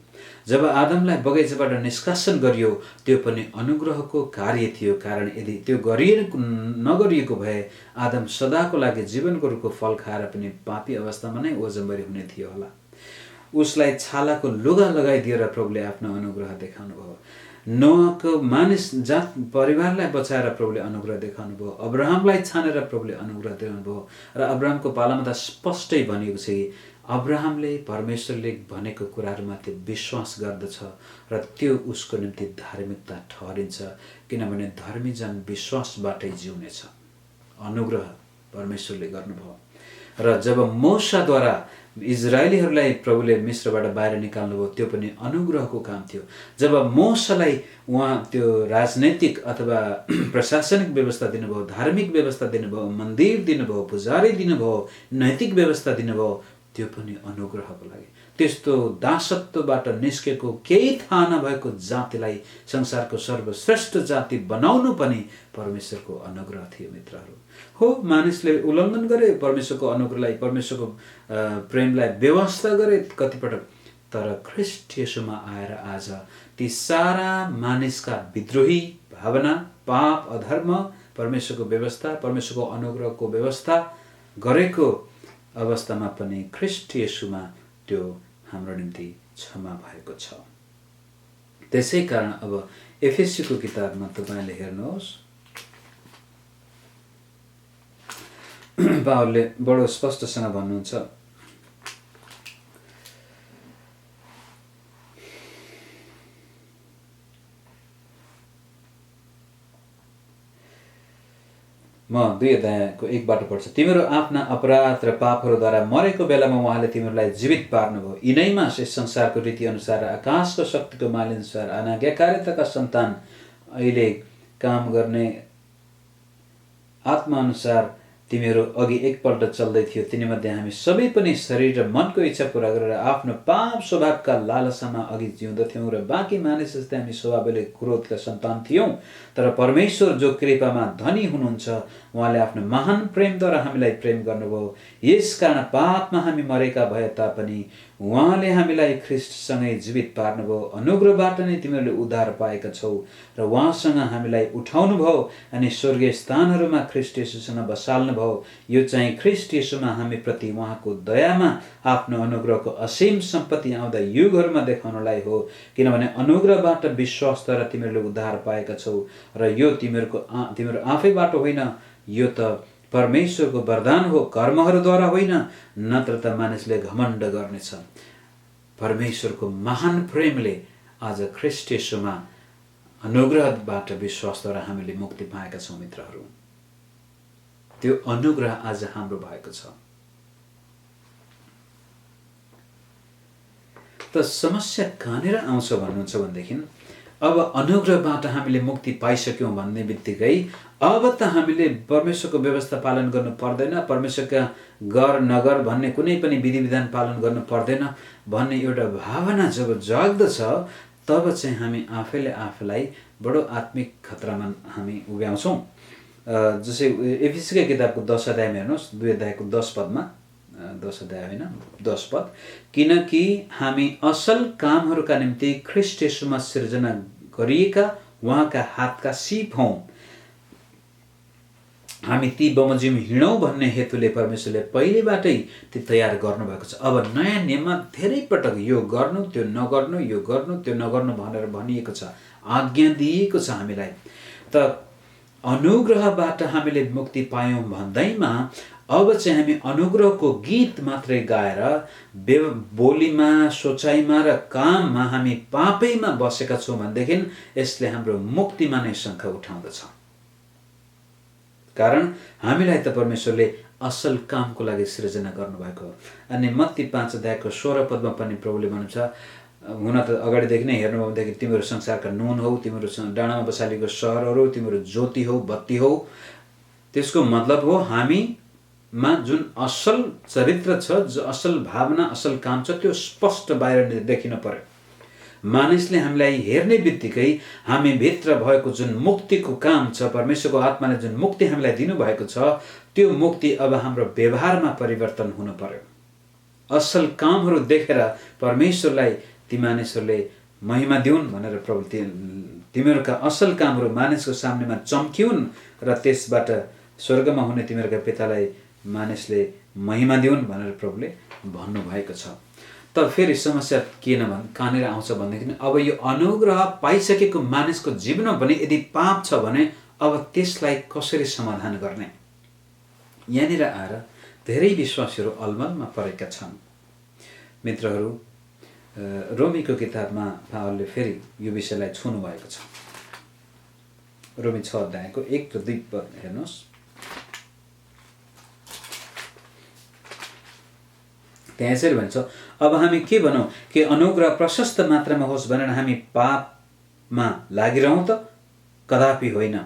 जब आदमलाई बगैँचाबाट निष्कासन गरियो, त्यो पनि अनुग्रहको कार्य थियो। कारण यदि त्यो नगरिएको भए आदम सदाको लागि जीवनको रुखको फल खाएर पनि पापी अवस्थामा नै ओजम्बरी हुने थियो होला। उसलाई छालाको लुगा लगाइदिएर प्रभुले आफ्नो अनुग्रह देखाउनु भयो। नोआको मानिस जात परिवारलाई बचाएर प्रभुले अनुग्रह देखाउनु भयो। अब्राहमलाई छानेर प्रभुले अनुग्रह देखाउनु भयो। र अब्राहमको पालामा त स्पष्टै भनिएको छ कि अब्राहमले परमेश्वरले भनेको कुराहरूमाथि विश्वास गर्दछ र त्यो उसको निम्ति धार्मिकता ठहरिन्छ। किनभने धर्मी जन विश्वासबाटै जिउनेछ। अनुग्रह परमेश्वरले गर्नुभयो। र जब मोसाद्वारा इजरायलीहरूलाई प्रभुले मिस्रबाट बाहिर निकाल्नुभयो, त्यो पनि अनुग्रहको काम थियो। जब मोसालाई उहाँ त्यो राजनैतिक अथवा प्रशासनिक व्यवस्था दिनुभयो, धार्मिक व्यवस्था दिनुभयो, मन्दिर दिनुभयो, पुजारी दिनुभयो, नैतिक व्यवस्था दिनुभयो, त्यो पनि अनुग्रहको लागि। त्यस्तो दासत्वबाट निस्केको केही थाहा नभएको जातिलाई संसारको सर्वश्रेष्ठ जाति बनाउनु पनि परमेश्वरको अनुग्रह थियो मित्रहरू। हो, मानिसले उल्लङ्घन गरे परमेश्वरको अनुग्रहलाई, परमेश्वरको प्रेमलाई व्यवस्था गरे कतिपटक। तर ख्रीष्ट येशूमा आएर आज ती सारा मानिसका विद्रोही भावना, पाप, अधर्म, परमेश्वरको व्यवस्था, परमेश्वरको अनुग्रहको व्यवस्था गरेको अवस्थामा पनि ख्रीष्ट येशूमा त्यो हाम्रो निम्ति क्षमा भएको छ। त्यसै कारण अब एफेसीको किताबमा तपाईँले हेर्नुहोस्, पावलले बडो स्पष्टसँग भन्नुहुन्छ, म 2 अध्यायको 1बाट पढ्छु। तिमीहरू आफ्ना अपराध र पापहरूद्वारा मरेको बेलामा उहाँले तिमीहरूलाई जीवित पार्नुभयो। यिनैमा यस संसारको रीति अनुसार आकाशको शक्तिको मालिनुसार अनाज्ञाकारिताका सन्तान अहिले काम गर्ने आत्माअनुसार तिमीहरू अघि एकपल्ट चल्दै थियो। तिनीमध्ये हामी सबै पनि शरीर र मनको इच्छा पूरा गरेर आफ्नो पाप स्वभावका लालसामा अघि जिउँदथ्यौँ र बाँकी मानिस जस्तै हामी स्वभावले क्रोधका सन्तान थियौँ। तर परमेश्वर जो कृपामा धनी हुनुहुन्छ, उहाँले आफ्नो महान प्रेमद्वारा हामीलाई प्रेम गर्नुभयो। यसकारण पापमा हामी मरेका भए तापनि उहाँले हामीलाई ख्रीष्टसँगै जीवित पार्नुभयो। अनुग्रहबाट नै तिमीहरूले उद्धार पाएका छौ र उहाँसँग हामीलाई उठाउनुभयो अनि स्वर्गीय स्थानहरूमा ख्रीष्ट येशूसँग बसाल्नुभयो। यो चाहिँ ख्रीष्ट येशूमा हामीप्रति उहाँको दयामा आफ्नो अनुग्रहको असीम सम्पत्ति आउँदा युगहरूमा देखाउनलाई हो। किनभने अनुग्रहबाट विश्वासद्वारा तिमीहरूले उद्धार पाएका छौ र यो तिमीहरू आफैबाट होइन, यो त परमेश्वरको वरदान हो, कर्महरूद्वारा होइन, नत्र त मानिसले घमण्ड गर्नेछ। परमेश्वरको महान प्रेमले आज ख्रीष्ट येशूमा अनुग्रहबाट विश्वासद्वारा हामीले मुक्ति पाएका छौँ मित्रहरू। त्यो अनुग्रह आज हाम्रो भएको छ। त समस्या कहाँनिर आउँछ भन्नुहुन्छ भनेदेखि अब अनुग्रहबाट हामीले मुक्ति पाइसक्यौँ भन्ने बित्तिकै अब त हामीले परमेश्वरको व्यवस्था पालन गर्नु पर्दैन, परमेश्वरका गर नगर भन्ने कुनै पनि विधि विधान पालन गर्नु पर्दैन भन्ने एउटा भावना जब जाग्दछ तब चाहिँ हामी आफैले आफूलाई बडो आत्मिक खतरामा हामी उभ्याउँछौँ। जस्तै एफिसीका किताबको 10 अध्यायमा हेर्नुहोस्, 2 अध्यायको 10 पदमा, 10 अध्याय होइन 10 पद, किनकि हामी असल कामहरूका निम्ति ख्रीष्ट येशूमा सिर्जना गरिएका उहाँका हातका सिप हौँ। हामी ती बमोजिम हिँडौँ भन्ने हेतुले परमेश्वरले पहिलेबाटै ती तयार गर्नुभएको छ। अब नयाँ नियममा धेरै पटक यो गर्नु त्यो नगर्नु, यो गर्नु त्यो नगर्नु भनेर भनिएको छ, आज्ञा दिएको छ हामीलाई। त अनुग्रहबाट हामीले मुक्ति पायौँ भन्दैमा अब चाहिँ हामी अनुग्रहको गीत मात्रै गाएर बोलीमा, सोचाइमा र काममा हामी पापैमा बसेका छौँ भनेदेखि यसले हाम्रो मुक्तिमा नै शङ्का उठाउँदछ। कारण हामीलाई त परमेश्वरले असल कामको लागि सृजना गर्नुभएको हो। अनि मत्ती 5 अध्यायको 16 पदमा पनि प्रभुले भन्नुहुन्छ, हुन त अगाडिदेखि नै हेर्नुभयो भनेदेखि तिमीहरू संसारका नुन हौ, तिमीहरू डाँडामा बसालेको सहरहरू, तिमीहरू ज्योति हौ, बत्ती हौ। त्यसको मतलब हो हामीमा जुन असल चरित्र छ, जो असल भावना, असल काम छ, त्यो स्पष्ट बाहिर देखिन पर्यो। मानिसले हामीलाई हेर्ने बित्तिकै हामी भित्र भएको जुन मुक्तिको काम छ, परमेश्वरको आत्माले जुन मुक्ति हामीलाई दिनुभएको छ, त्यो मुक्ति अब हाम्रो व्यवहारमा परिवर्तन हुनु पर्यो। असल कामहरू देखेर परमेश्वरलाई ती मानिसहरूले महिमा दिउन् भनेर प्रभु तिमीहरूका असल कामहरू मानिसको सामनेमा चम्किउन् र त्यसबाट स्वर्गमा हुने तिमीहरूका पितालाई मानिसले महिमा दिउन् भनेर प्रभुले भन्नुभएको छ। त फेरि समस्या कहाँनिर आउँछ भनेदेखि अब यो अनुग्रह पाइसकेको मानिसको जीवनमा पनि यदि पाप छ भने अब त्यसलाई कसरी समाधान गर्ने? यहाँनिर आएर धेरै विश्वासीहरू अलमलमा परेका छन्। मित्रहरू, रोमीको किताबमा पावलले फेरि यो विषयलाई छुनु भएको छ। रोमी 6 अध्यायको 1 र 2 पद हेर्नुहोस्। त्यहाँ यसरी भन्छ, अब हामी के भनौँ कि अनुग्रह प्रशस्त मात्रामा होस् भनेर हामी पापमा लागिरहौँ त? कदापि होइन।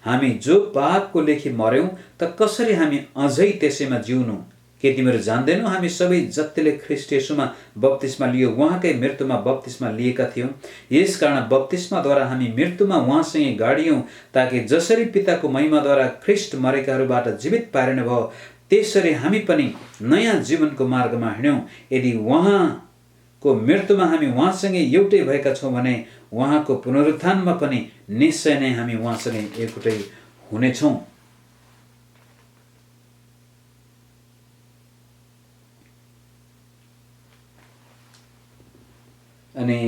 हामी जो पापको लेखी मर्यौँ त कसरी हामी अझै त्यसैमा जिउनु? के तिमीहरू जान्दैनौ हामी सबै जतिले ख्रीष्ट येशूमा बप्तिस्मा लियो उहाँकै मृत्युमा बप्तिस्मा लिएका थियौँ। यसकारण बप्तिस्माद्वारा हामी मृत्युमा उहाँसँगै गाडियौँ, ताकि जसरी पिताको महिमाद्वारा ख्रीष्ट मरेकाहरूबाट जीवित पारिनु भयो त्यसरी हामी पनि नयाँ जीवनको मार्गमा हिँड्यौँ। यदि उहाँको मृत्युमा हामी उहाँसँगै एउटै भएका छौँ भने उहाँको पुनरुत्थानमा पनि निश्चय नै हामी उहाँसँगै एउटै हुनेछौँ। अनि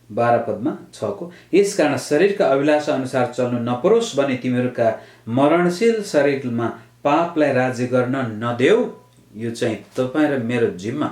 12 पदमा 6 को, यसकारण शरीरका अभिलाषा अनुसार चल्नु नपरोस् भने तिमीहरूका मरणशील शरीरमा पापलाई राज्य गर्न नदेऊ। यो चाहिँ तपाईँ र मेरो जिम्मा।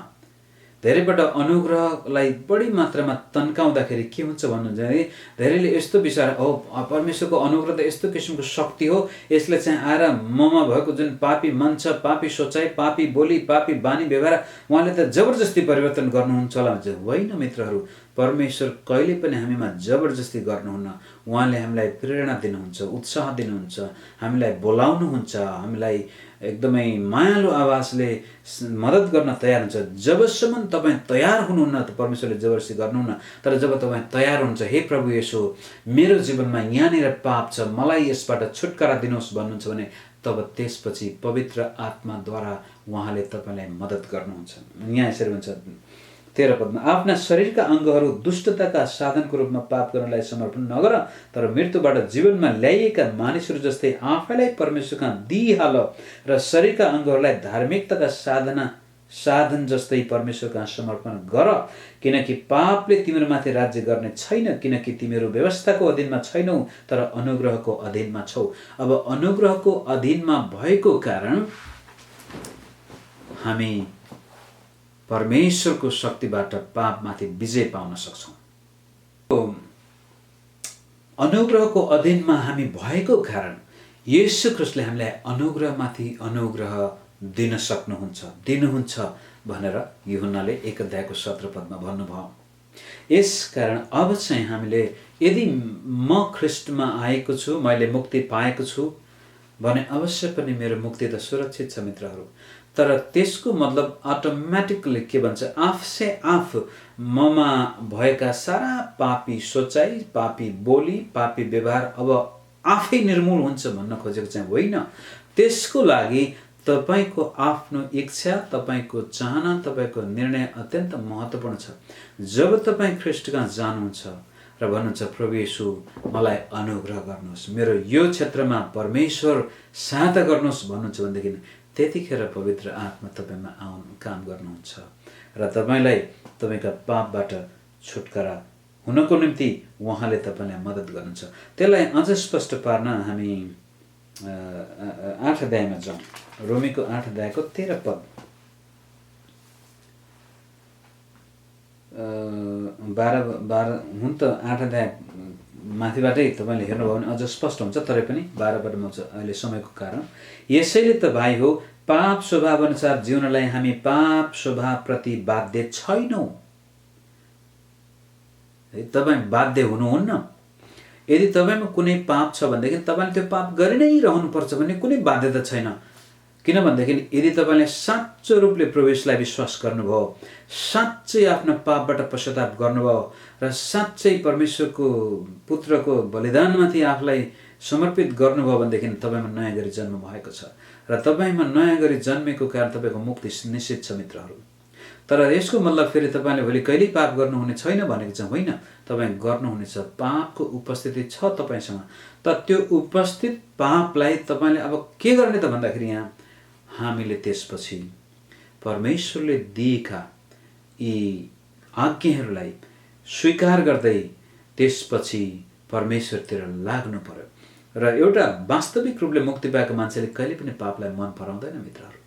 धेरैपल्ट अनुग्रहलाई बढी मात्रामा तन्काउँदाखेरि के हुन्छ भन्नुहुन्छ भने धेरैले यस्तो विचार हो, परमेश्वरको अनुग्रह त यस्तो किसिमको शक्ति हो, यसले चाहिँ आएर ममा भएको जुन पापी मन छ, पापी सोचाइ, पापी बोली, पापी बानी व्यवहार, उहाँले त जबरजस्ती परिवर्तन गर्नुहुन्छ होला भन्छ। होइन मित्रहरू, परमेश्वर कहिले पनि हामीमा जबरजस्ती गर्नुहुन्न। उहाँले हामीलाई प्रेरणा दिनुहुन्छ, उत्साह दिनुहुन्छ, हामीलाई बोलाउनुहुन्छ, हामीलाई एकदमै मायालु आवाजले मद्दत गर्न तयार हुन्छ। जबसम्म तपाईँ तयार हुनुहुन्न त परमेश्वरले जबरजस्ती गर्नुहुन्न। तर जब तपाईँ तयार हुन्छ, हे प्रभु येशू मेरो जीवनमा यहाँनिर पाप छ, मलाई यसबाट छुटकारा दिनुहोस् भन्नुहुन्छ भने तब त्यसपछि पवित्र आत्माद्वारा उहाँले तपाईँलाई मद्दत गर्नुहुन्छ। यहाँ यसरी भन्छ 13 पदमा, आफ्ना शरीरका अङ्गहरू दुष्टताका साधनको रूपमा पाप गर्नलाई समर्पण नगर, तर मृत्युबाट जीवनमा ल्याइएका मानिसहरू जस्तै आफैलाई परमेश्वरका दिइहाल र शरीरका अङ्गहरूलाई धार्मिकताका साधन जस्तै परमेश्वरका समर्पण गर, किनकि पापले तिमीहरूमाथि राज्य गर्ने छैन, किनकि तिमीहरू व्यवस्थाको अधीनमा छैनौ तर अनुग्रहको अधीनमा छौ। अब अनुग्रहको अधीनमा भएको कारण हामी परमेश्वरको शक्तिबाट पापमाथि विजय पाउन सक्छौँ। अनुग्रहको अधीनमा हामी भएको कारण येशू ख्रीष्टले हामीलाई अनुग्रहमाथि अनुग्रह दिनुहुन्छ भनेर यूहन्नाले 1 अध्यायको 17 पदमा भन्नुभयो। यस कारण अब चाहिँ हामीले यदि म ख्रीष्टमा आएको छु, मैले मुक्ति पाएको छु भने अवश्य पनि मेरो मुक्ति त सुरक्षित छ मित्रहरू। तर त्यसको मतलब अटोमेटिकली के भन्छ, आफसे आफ ममा भएका सारा पापी सोचाइ, पापी बोली, पापी व्यवहार अब आफै निर्मूल हुन्छ भन्न खोजेको चाहिँ होइन। त्यसको लागि तपाईको आफ्नो इच्छा, तपाईको चाहना, तपाईको निर्णय अत्यन्त महत्त्वपूर्ण छ। जब तपाईँ ख्रीष्टकहाँ जानुहुन्छ र भन्नुहुन्छ प्रभु येशू मलाई अनुग्रह गर्नुहोस्, मेरो यो क्षेत्रमा परमेश्वर सहायता गर्नुहोस् भन्नुहुन्छ भनेदेखि त्यतिखेर पवित्र आत्मा तपाईँमा काम गर्नुहुन्छ र तपाईँलाई तपाईँका पापबाट छुटकारा हुनको निम्ति उहाँले तपाईँलाई मद्दत गर्नुहुन्छ। त्यसलाई अझ स्पष्ट पार्न हामी 8 अध्यायमा जाउँ। रोमीको 8 अध्यायको 13 पद। 12 हुन त 8 अध्याय माथिबाटै तपाईँले हेर्नुभयो भने अझ स्पष्ट हुन्छ, तरै पनि 12बाट म अहिले समयको कारण। यसैले त भाइ हो, पाप स्वभाव अनुसार जिउनलाई हामी पाप स्वभावप्रति बाध्य छैनौँ। तपाईँ बाध्य हुनुहुन्न। यदि तपाईँमा कुनै पाप छ भनेदेखि तपाईँले त्यो पाप गरि नै रहनुपर्छ भन्ने कुनै बाध्यता छैन। किनभनेदेखि यदि तपाईँले साँचो रूपले प्रवेशलाई विश्वास गर्नुभयो, साँच्चै आफ्ना पापबाट पश्चाताप गर्नुभयो र साँच्चै परमेश्वरको पुत्रको बलिदानमाथि आफूलाई समर्पित गर्नुभयो भनेदेखि तपाईँमा नयाँ गरी जन्म भएको छ र तपाईँमा नयाँ गरी जन्मेको कारण तपाईँको मुक्ति निश्चित छ मित्रहरू। तर यसको मतलब फेरि तपाईँले भोलि कहिल्यै पाप गर्नुहुने छैन भनेको चाहिँ होइन। तपाईँ गर्नुहुनेछ, पापको उपस्थिति छ तपाईँसँग। त त्यो उपस्थित पापलाई तपाईँले अब के गर्ने त भन्दाखेरि यहाँ हामीले त्यसपछि परमेश्वरले दिएका यी आज्ञाहरूलाई स्वीकार गर्दै त्यसपछि परमेश्वरतिर लाग्नु पर्यो। र एउटा वास्तविक रूपले मुक्ति पाएको मान्छेले कहिले पनि पापलाई मन पराउँदैन मित्रहरू।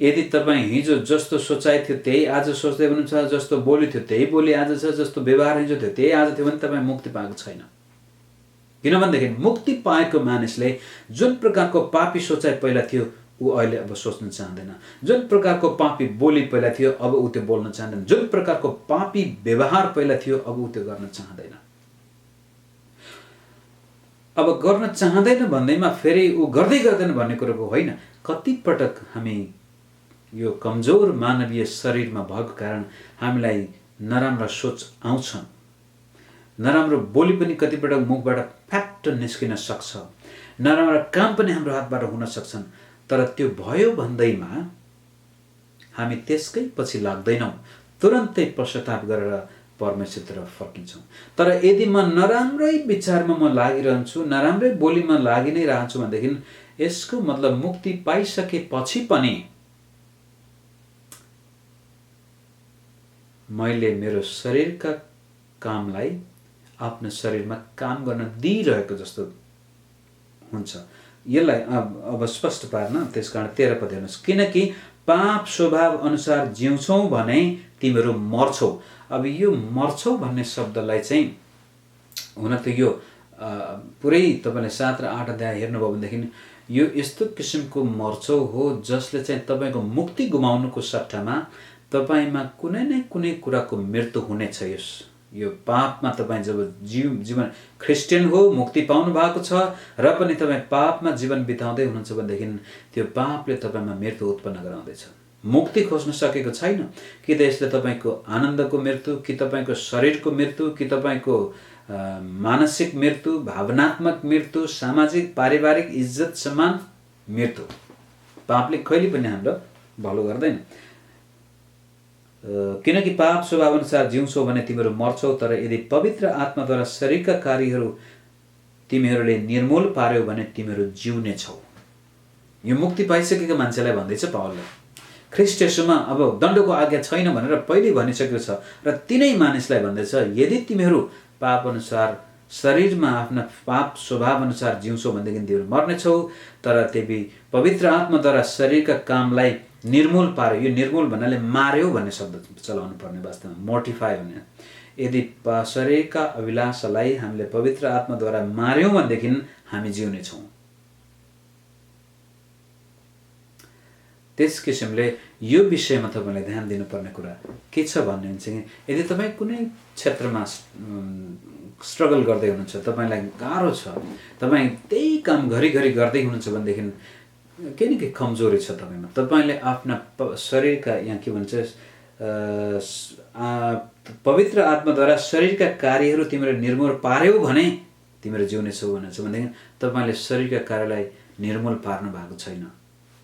यदि तपाईँ हिजो जस्तो सोचाइ थियो त्यही आज सोच्दै हुनुहुन्छ, जस्तो बोली थियो त्यही बोली आज छ, जस्तो व्यवहार हिजो थियो त्यही आज थियो भने तपाईँ मुक्ति पाएको छैन। किनभनेदेखि मुक्ति पाएको मानिसले जुन प्रकारको पापी सोचाइ पहिला थियो ऊ अहिले अब सोच्न चाहँदैन, जुन प्रकारको पापी बोली पहिला थियो अब ऊ त्यो बोल्न चाहँदैन, जुन प्रकारको पापी व्यवहार पहिला थियो अब ऊ त्यो गर्न चाहँदैन। अब गर्न चाहँदैन भन्दैमा फेरि ऊ गर्दै गर्दैन भन्ने कुरोको होइन। कति पटक हामी यो कमजोर मानवीय शरीरमा भएको कारण हामीलाई नराम्रा सोच आउँछन्, नराम्रो बोली पनि कतिपटक मुखबाट फ्याट्ट निस्किन सक्छ, नराम्रा काम पनि हाम्रो हातबाट हुन सक्छन्। तर त्यो भयो भन्दैमा हामी त्यसकै पछि लाग्दैनौँ, तुरन्तै पश्चाताप गरेर परमेश्वरतिर फर्किन्छौँ। तर यदि म नराम्रै विचारमा म लागिरहन्छु, नराम्रै बोलीमा लागि नै रहन्छु भनेदेखि यसको मतलब मुक्ति पाइसकेपछि पनि मैले मेरो शरीरका कामलाई आफ्नो शरीरमा काम गर्न दिइरहेको जस्तो हुन्छ। यसलाई अब स्पष्ट पार्न त्यसकारण 13 पद हेर्नुहोस्। किनकि पाप स्वभाव अनुसार जिउँछौ भने तिमीहरू मर्छौ। अब यो मर्छौ भन्ने शब्दलाई चाहिँ हुन त यो पुरै तपाईँले 7 र 8 अध्याय हेर्नुभयो भनेदेखि यो यस्तो किसिमको मर्छौ हो जसले चाहिँ तपाईँको मुक्ति गुमाउनुको सट्टामा तपाईँमा कुनै न कुनै कुराको मृत्यु हुनेछ। यो पापमा तपाईँ जब जीवन क्रिस्चियन हो, मुक्ति पाउनु भएको छ र पनि तपाईँ पापमा जीवन बिताउँदै हुनुहुन्छ भनेदेखि त्यो पापले तपाईँमा मृत्यु उत्पन्न गराउँदैछ। मुक्ति खोज्न सकेको छैन कि त यसले तपाईँको आनन्दको मृत्यु, कि तपाईँको शरीरको मृत्यु, कि तपाईँको मानसिक मृत्यु, भावनात्मक मृत्यु, सामाजिक पारिवारिक इज्जत सम्मान मृत्यु। पापले कहिले पनि हाम्रो भलो गर्दैन। किनकि पाप स्वभाव अनुसार जिउँछौ भने तिमीहरू मर्छौ, तर यदि पवित्र आत्माद्वारा शरीरका कार्यहरू तिमीहरूले निर्मूल पार्यौ भने तिमीहरू जिउने छौ। यो मुक्ति पाइसकेको मान्छेलाई भन्दैछ पावलले। ख्रीष्ट येशूमा अब दण्डको आज्ञा छैन भनेर पहिले भनिसकेको छ र तिनै मानिसलाई भन्दैछ यदि तिमीहरू पाप अनुसार शरीरमा आफ्ना पाप स्वभाव अनुसार जिउँछौ भनेदेखि तिमीहरू मर्नेछौ, तर त्यही पवित्र आत्माद्वारा शरीरका कामलाई निर्मूल पार्यो। यो निर्मूल भन्नाले मार्यो भन्ने शब्द चलाउनु पर्ने, वास्तवमा मोर्टिफाई भन्ने। यदि शरीरका अभिलाषालाई हामीले पवित्र आत्माद्वारा मार्यौँ भनेदेखि हामी जिउनेछौँ। त्यस किसिमले यो विषयमा तपाईँले ध्यान दिनुपर्ने कुरा के छ भन्ने हुन्छ कि यदि तपाईँ कुनै क्षेत्रमा स्ट्रगल गर्दै हुनुहुन्छ, तपाईँलाई गाह्रो छ, तपाईँ त्यही काम घरिघरि गर्दै हुनुहुन्छ भनेदेखि केही न केही कमजोरी छ तपाईँमा। तपाईँले आफ्ना शरीरका यहाँ के भन्छ पवित्र आत्माद्वारा शरीरका कार्यहरू तिम्रो निर्मूल पार्यौ भने तिम्रो जिउनेछौ भनेछ भनेदेखि तपाईँले शरीरका कार्यलाई निर्मूल पार्नु भएको छैन,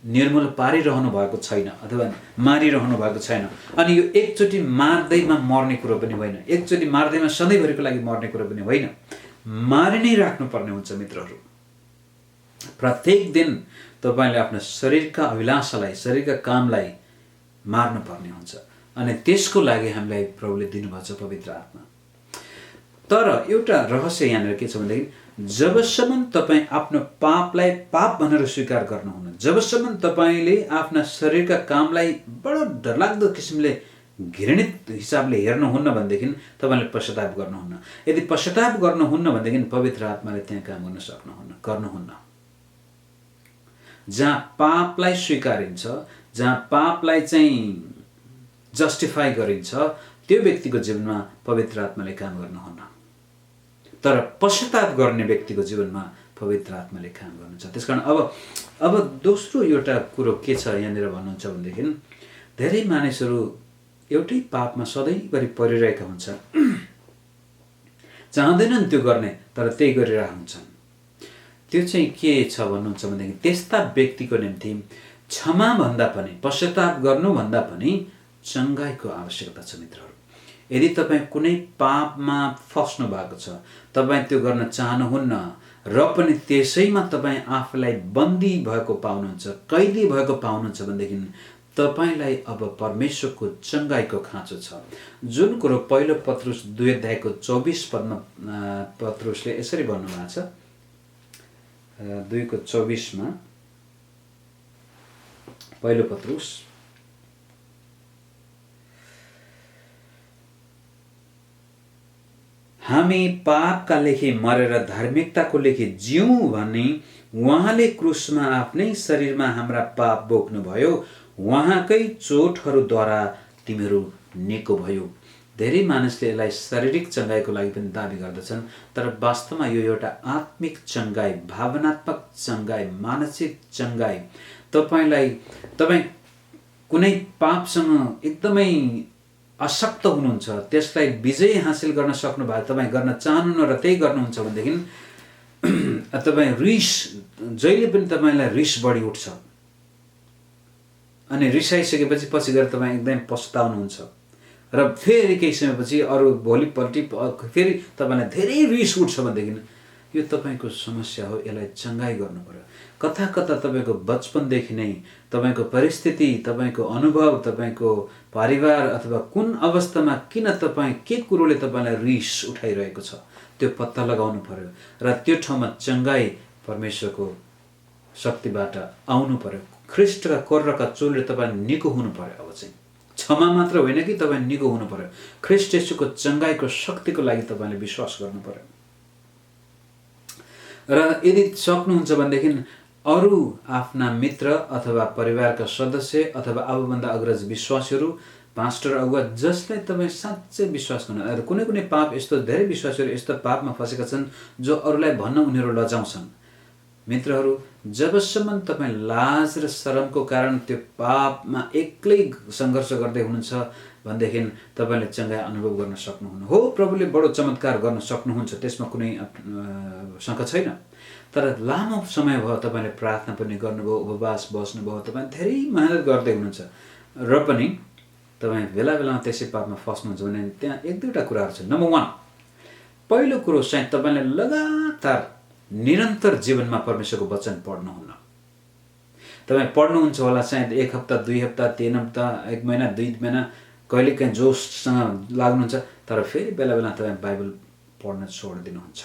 निर्मूल पारिरहनु भएको छैन अथवा मारिरहनु भएको छैन। अनि यो एकचोटि मार्दैमा मर्ने कुरो पनि होइन, एकचोटि मार्दैमा सधैँभरिको लागि मर्ने कुरो पनि होइन, मारि नै राख्नुपर्ने हुन्छ मित्रहरू। प्रत्येक दिन तपाईँले आफ्नो शरीरका अभिलाषालाई, शरीरका कामलाई मार्नुपर्ने हुन्छ। अनि त्यसको लागि हामीलाई प्रभुले दिनुभएको छ पवित्र आत्मा। तर एउटा रहस्य यहाँनिर के छ भनेदेखि जबसम्म तपाईँ आफ्नो पापलाई पाप भनेर स्वीकार गर्नुहुन्न, जबसम्म तपाईँले आफ्ना शरीरका कामलाई बडो डरलाग्दो किसिमले घृणित हिसाबले हेर्नुहुन्न भनेदेखि तपाईँले पश्चाताप गर्नुहुन्न। यदि पश्चाताप गर्नुहुन्न भनेदेखि पवित्र आत्माले त्यहाँ काम गर्नुहुन्न। जहाँ पापलाई स्वीकारिन्छ, जहाँ पापलाई चाहिँ जस्टिफाई गरिन्छ, त्यो व्यक्तिको जीवनमा पवित्र आत्माले काम गर्नुहुन्न। तर पश्चाताप गर्ने व्यक्तिको जीवनमा पवित्र आत्माले काम गर्नुहुन्छ। त्यसकारण अब दोस्रो एउटा कुरो के छ यहाँनिर भन्नुहुन्छ भनेदेखि धेरै मानिसहरू एउटै पापमा सधैँभरि परिरहेका हुन्छन्, चाहँदैनन् त्यो गर्ने तर त्यही गरिरहेका हुन्छन्। त्यो चाहिँ के छ भन्नुहुन्छ भनेदेखि त्यस्ता व्यक्तिको निम्ति क्षमा भन्दा पनि, पश्चाताप गर्नुभन्दा पनि चङ्गाइको आवश्यकता छ मित्रहरू। यदि तपाईँ कुनै पापमा फस्नु भएको छ, तपाईँ त्यो गर्न चाहनुहुन्न र पनि त्यसैमा तपाईँ आफूलाई बन्दी भएको पाउनुहुन्छ, कैदी भएको पाउनुहुन्छ भनेदेखि तपाईँलाई अब परमेश्वरको चङ्गाइको खाँचो छ। जुन कुरो पहिलो पत्रुस 2:24 पत्रुसले यसरी भन्नुभएको छ, 2:24 पहिलो पत्रुस हामी पापका लेखी मरेर धार्मिकताको लेखी जिउँ भन्ने उहाँले क्रुसमा आफ्नै शरीरमा हाम्रा पाप बोक्नुभयो, उहाँकै चोटहरूद्वारा तिमीहरू निको भयो। धेरै मानिसले यसलाई शारीरिक चङ्गाइको लागि पनि दाबी गर्दछन्, तर वास्तवमा यो एउटा आत्मिक चङ्गाइ, भावनात्मक चङ्गाइ, मानसिक चङ्गाइ। तपाईँ कुनै पापसँग एकदमै अशक्त हुनुहुन्छ, त्यसलाई विजय हासिल गर्न सक्नु भएको, तपाईँ गर्न चाहनुहुन्न र त्यही गर्नुहुन्छ भनेदेखि तपाईँ जहिले पनि तपाईँलाई रिस बढी उठ्छ अनि रिसाइसकेपछि पछि गएर तपाईँ एकदम पछुताउनुहुन्छ र फेरि केही समयपछि अरू भोलिपल्टि फेरि तपाईँलाई धेरै रिस उठ्छ भनेदेखि यो तपाईँको समस्या हो, यसलाई चङ्गाइ गर्नु पर्यो। कता कता तपाईँको बचपनदेखि नै तपाईँको परिस्थिति, तपाईँको अनुभव, तपाईँको परिवार अथवा कुन अवस्थामा किन तपाईँ के कुरोले तपाईँलाई रिस उठाइरहेको छ त्यो पत्ता लगाउनु पर्यो र त्यो ठाउँमा चङ्गाइ परमेश्वरको शक्तिबाट आउनु पर्यो। ख्रीष्टका कोर्रका चोलले तपाईँ निको हुनु पर्यो। अब चाहिँ क्षमा मात्र होइन कि तपाईँ निको हुनु पर्यो, ख्रीष्ट येशूको चङ्गाइको शक्तिको लागि तपाईँले विश्वास गर्नु पर्यो। र यदि सक्नुहुन्छ भनेदेखि अरू आफ्ना मित्र अथवा परिवारका सदस्य अथवा आफूभन्दा अग्रज विश्वासीहरू, पास्टर, अगुवा जसलाई तपाईँ साँच्चै विश्वास गर्नु। कुनै कुनै पाप यस्तो, धेरै विश्वासीहरू यस्तो पापमा फसेका छन् जो अरूलाई भन्न उनीहरू लजाउँछन्। मित्रहरू, जबसम्म तपाईँ लाज र शरमको कारण त्यो पापमा एक्लै सङ्घर्ष गर्दै हुनुहुन्छ भनेदेखि तपाईँले चङ्गाइ अनुभव गर्न सक्नुहुन्न। हो, प्रभुले बडो चमत्कार गर्न सक्नुहुन्छ, त्यसमा कुनै शङ्का छैन। तर लामो समय भयो तपाईँले प्रार्थना पनि गर्नुभयो, उपवास बस्नुभयो, तपाईँ धेरै मेहनत गर्दै हुनुहुन्छ र पनि तपाईँ बेला बेलामा त्यसै पापमा फस्नुहुन्छ भने त्यहाँ एक दुईवटा कुराहरू छन्। नम्बर 1, पहिलो कुरो चाहिँ तपाईँले लगातार निरन्तर जीवनमा परमेश्वरको वचन पढ्नुहुन्न। तपाईँ पढ्नुहुन्छ होला सायद 1 हप्ता, 2 हप्ता, 3 हप्ता, 1 महिना, 2 महिना, कहिलेकाहीँ जोससँग लाग्नुहुन्छ, तर फेरि बेला बेला तपाईँ बाइबल पढ्न छोडिदिनुहुन्छ।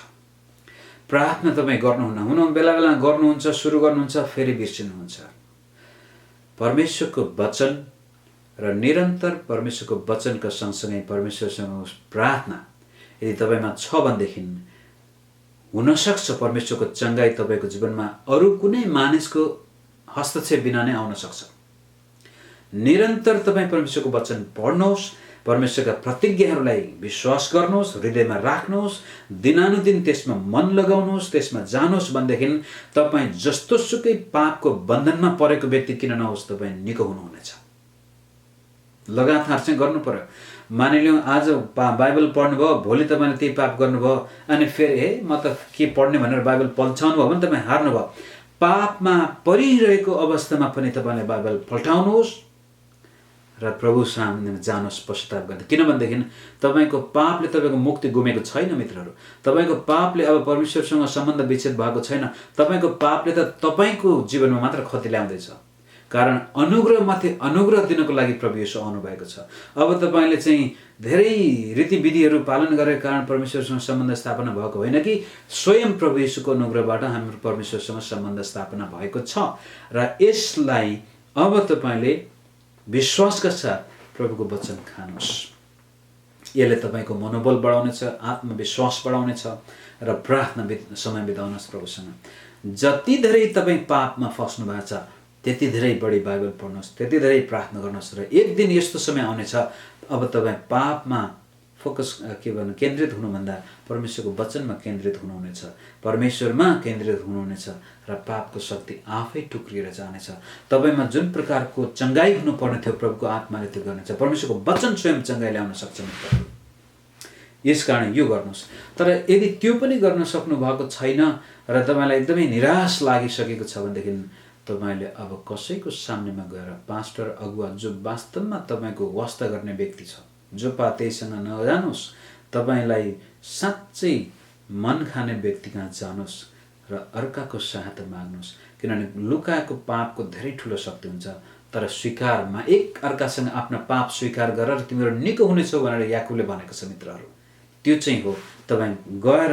प्रार्थना तपाईँ गर्नुहुन्न, बेला बेलामा गर्नुहुन्छ, सुरु गर्नुहुन्छ, फेरि बिर्सिनुहुन्छ। परमेश्वरको वचन र निरन्तर परमेश्वरको वचनका सँगसँगै परमेश्वरसँग प्रार्थना यदि तपाईँमा छ भनेदेखि हुनसक्छ परमेश्वरको चङ्गाई तपाईँको जीवनमा अरू कुनै मानिसको हस्तक्षेप बिना नै आउन सक्छ। निरन्तर तपाईँ परमेश्वरको वचन पढ्नुहोस्, परमेश्वरका प्रतिज्ञाहरूलाई विश्वास गर्नुहोस्, हृदयमा राख्नुहोस्, दिनानुदिन त्यसमा मन लगाउनुहोस्, त्यसमा जानुहोस् भनेदेखि तपाईँ जस्तोसुकै पापको बन्धनमा परेको व्यक्ति किन नहोस् तपाईँ निको हुनुहुनेछ। लगातार चाहिँ गर्नु पर्यो। मानिलिउँ आज बाइबल पढ्नुभयो, भोलि तपाईँले त्यही पाप गर्नुभयो अनि फेरि म त के पढ्ने भनेर बाइबल पल्टाउनु भयो भने तपाईँ हार्नुभयो। पापमा परिरहेको अवस्थामा पनि तपाईँले बाइबल पल्टाउनुहोस् र प्रभु सामने जानुहोस् पश्चाताप गर्दै। किनभनेदेखि तपाईँको पापले तपाईँको मुक्ति गुमेको छैन मित्रहरू। तपाईँको पापले अब परमेश्वरसँग सम्बन्ध विच्छेद भएको छैन। तपाईँको पापले त तपाईँको जीवनमा मात्र क्षति ल्याउँदैछ। कारण अनुग्रहमाथि अनुग्रह दिनको लागि प्रभु येशू आउनुभएको छ। अब तपाईँले चाहिँ धेरै रीतिविधिहरू पालन गरेको कारण परमेश्वरसँग सम्बन्ध स्थापना भएको होइन कि स्वयं प्रभु येशूको अनुग्रहबाट हाम्रो परमेश्वरसँग सम्बन्ध स्थापना भएको छ। र यसलाई अब तपाईँले विश्वासका साथ प्रभुको वचन खानुहोस्। यसले तपाईँको मनोबल बढाउनेछ, आत्मविश्वास बढाउनेछ र प्रार्थना समय बिताउनुहोस् प्रभुसँग। जति धेरै तपाईँ पापमा फस्नु भएको छ त्यति धेरै बढी बाइबल पढ्नुहोस्, त्यति धेरै प्रार्थना गर्नुहोस्। र एक दिन यस्तो समय आउनेछ अब तपाईँ पापमा केन्द्रित हुनुभन्दा परमेश्वरको वचनमा केन्द्रित हुनुहुनेछ, परमेश्वरमा केन्द्रित हुनुहुनेछ र पापको शक्ति आफै टुक्रिएर जानेछ। तपाईँमा जुन प्रकारको चङ्गाई हुनुपर्ने थियो प्रभुको आत्माले त्यो गर्नेछ। परमेश्वरको वचन स्वयं चङ्गाई ल्याउन सक्छ मित्रहरू। यसकारण यो गर्नुहोस्। तर यदि त्यो पनि गर्न सक्नु भएको छैन र तपाईँलाई एकदमै निराश लागिसकेको छ भनेदेखि तपाईँले अब कसैको सामनेमा गएर पास्टर अगुवा जो वास्तवमा तपाईँको वास्ता गर्ने व्यक्ति छ, जो त्यहीसँग नजानुहोस्, तपाईँलाई साँच्चै मन खाने व्यक्ति कहाँ जानुहोस् र अर्काको सहायता माग्नुहोस्। किनभने लुकाएको पापको धेरै ठुलो शक्ति हुन्छ। तर स्वीकारमा एक अर्कासँग आफ्ना पाप स्वीकार गरेर तिमीहरू निको हुनेछौ भनेर याकुबले भनेको छ मित्रहरू। त्यो चाहिँ हो तपाईँ गएर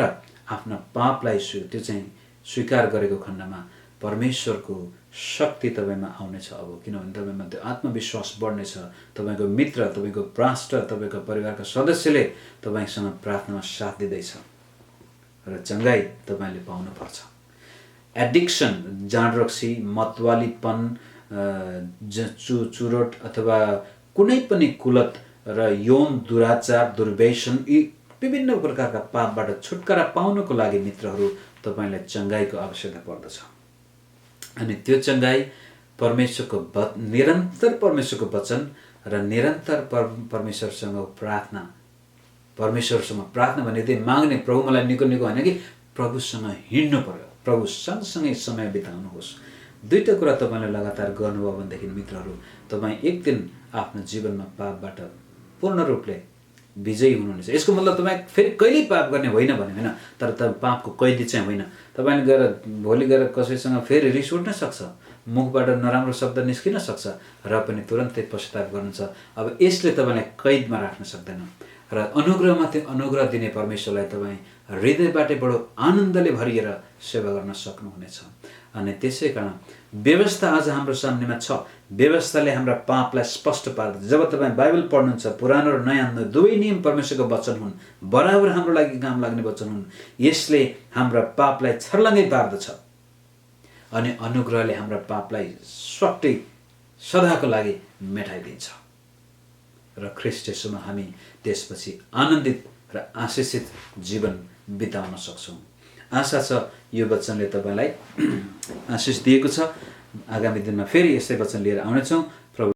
आफ्ना पापलाई त्यो चाहिँ स्वीकार गरेको खण्डमा परमेश्वरको शक्ति तपाईँमा आउनेछ। अब किनभने तपाईँमा त्यो आत्मविश्वास बढ्नेछ। तपाईँको मित्र, तपाईँको पास्टर, तपाईँको परिवारका सदस्यले तपाईँसँग प्रार्थनामा साथ दिँदैछ र चङ्गाई तपाईँले पाउनुपर्छ। एडिक्सन, जाँडरक्सी, मतवालीपन, चुरोट अथवा कुनै पनि कुलत र यौन दुराचार, दुर्व्यसन, यी विभिन्न प्रकारका पापबाट छुटकारा पाउनको लागि मित्रहरू तपाईँलाई चङ्गाईको आवश्यकता पर्दछ। अनि त्यो चङ्गाई परमेश्वरको निरन्तर परमेश्वरको वचन र निरन्तर परमेश्वरसँग प्रार्थना। परमेश्वरसँग प्रार्थना भने त्यही माग्ने, प्रभु मलाई निको निको होइन कि प्रभुसँग हिँड्नु पर्यो, प्रभु सँगसँगै समय बिताउनुहोस्। दुईवटा कुरा तपाईँले लगातार गर्नुभयो भनेदेखि मित्रहरू तपाईँ एक दिन आफ्नो जीवनमा पापबाट पूर्ण रूपले विजयी हुनुहुनेछ। यसको मतलब तपाईँ फेरि कहिल्यै पाप गर्ने होइन भने होइन, तर तपाईँ पापको कैदी चाहिँ होइन। तपाईँले गएर भोलि गएर कसैसँग फेरि रिस उठ्न सक्छ, मुखबाट नराम्रो शब्द निस्किन सक्छ र पनि तुरन्तै पश्चाताप गर्नुहुन्छ। अब यसले तपाईँलाई कैदमा राख्न सक्दैन र अनुग्रहमाथि अनुग्रह दिने परमेश्वरलाई तपाईँ हृदयबाटै बडो आनन्दले भरिएर सेवा गर्न सक्नुहुनेछ। अनि त्यसै कारण व्यवस्था आज हाम्रो सामनेमा छ। व्यवस्थाले हाम्रा पापलाई स्पष्ट पार्दछ। जब तपाईँ बाइबल पढ्नुहुन्छ, पुरानो र नयाँ दुवै नियम परमेश्वरको वचन हुन्, बराबर हाम्रो लागि काम लाग्ने वचन हुन्। यसले हाम्रा पापलाई छर्लङ्गै पार्दछ अनि अनुग्रहले हाम्रा पापलाई स्वाट्टै सदाको लागि मेटाइदिन्छ र ख्रीष्ट येशूमा हामी त्यसपछि आनन्दित र आशिषित जीवन बिताउन सक्छौँ। आशा छ यो वचनले तपाईँलाई आशिष दिएको छ। आगामी दिनमा फेरि यस्तै वचन लिएर आउनेछौँ।